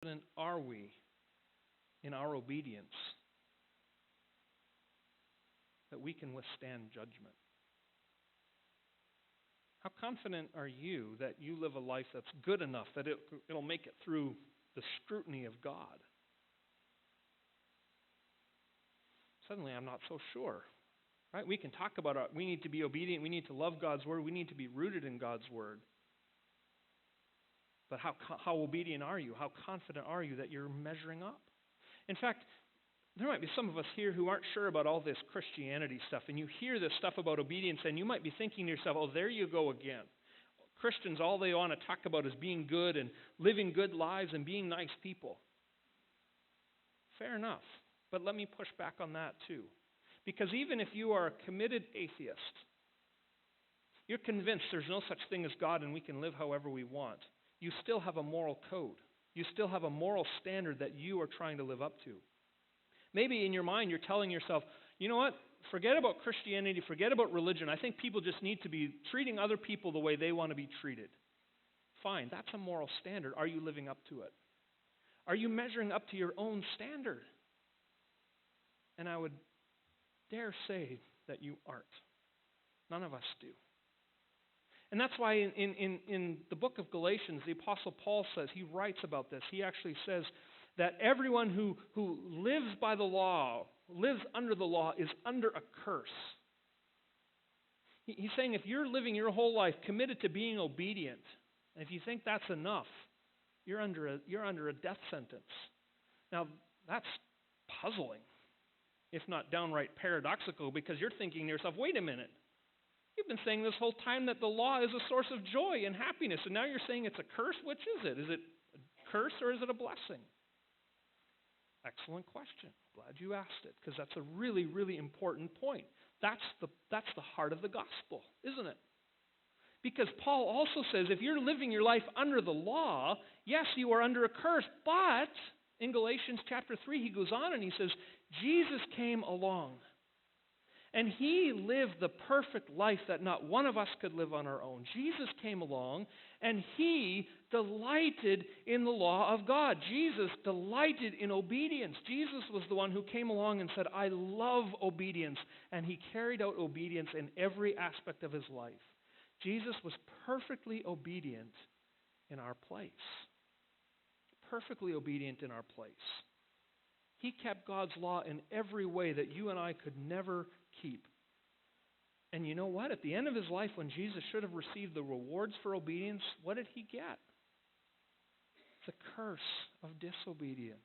confident are we in our obedience that we can withstand judgment? How confident are you that you live a life that's good enough that it'll make it through the scrutiny of God? Suddenly, I'm not so sure. Right? We can talk about we need to be obedient, we need to love God's word, we need to be rooted in God's word. But how obedient are you? How confident are you that you're measuring up? In fact, there might be some of us here who aren't sure about all this Christianity stuff, and you hear this stuff about obedience, and you might be thinking to yourself, oh, there you go again. Christians, all they want to talk about is being good and living good lives and being nice people. Fair enough. But let me push back on that too. Because even if you are a committed atheist, you're convinced there's no such thing as God and we can live however we want, you still have a moral code. You still have a moral standard that you are trying to live up to. Maybe in your mind you're telling yourself, you know what, forget about Christianity, forget about religion. I think people just need to be treating other people the way they want to be treated. Fine, that's a moral standard. Are you living up to it? Are you measuring up to your own standard? And I would dare say that you aren't. None of us do. And that's why in the book of Galatians, the Apostle Paul says, he writes about this. He actually says that everyone who lives by the law, lives under the law, is under a curse. He's saying if you're living your whole life committed to being obedient, and if you think that's enough, you're under a death sentence. Now, that's puzzling, if not downright paradoxical, because you're thinking to yourself, wait a minute. You've been saying this whole time that the law is a source of joy and happiness, and now you're saying it's a curse? Which is it? Is it a curse or is it a blessing? Excellent question. Glad you asked it, because that's a really, really important point. That's the heart of the gospel, isn't it? Because Paul also says if you're living your life under the law, yes, you are under a curse, but in Galatians chapter 3, he goes on and he says, Jesus came along. And he lived the perfect life that not one of us could live on our own. Jesus came along and he delighted in the law of God. Jesus delighted in obedience. Jesus was the one who came along and said, I love obedience. And he carried out obedience in every aspect of his life. Jesus was perfectly obedient in our place. Perfectly obedient in our place. He kept God's law in every way that you and I could never keep. And you know what? At the end of his life, when Jesus should have received the rewards for obedience, what did he get? The curse of disobedience.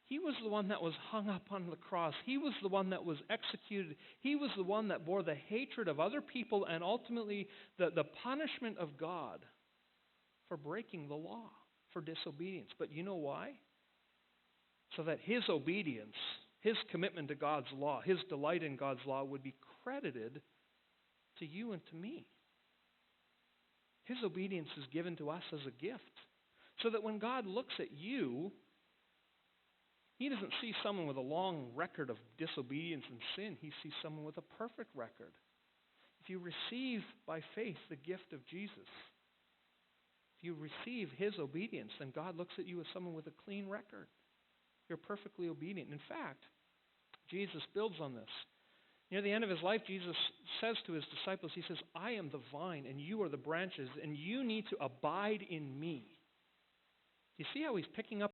He was the one that was hung up on the cross. He was the one that was executed. He was the one that bore the hatred of other people and ultimately the punishment of God for breaking the law, for disobedience. But you know why? So that his obedience, his commitment to God's law, his delight in God's law would be credited to you and to me. His obedience is given to us as a gift. So that when God looks at you, he doesn't see someone with a long record of disobedience and sin. He sees someone with a perfect record. If you receive by faith the gift of Jesus, if you receive his obedience, then God looks at you as someone with a clean record. You're perfectly obedient. In fact, Jesus builds on this. Near the end of his life, Jesus says to his disciples, he says, I am the vine and you are the branches, and you need to abide in me. You see how he's picking up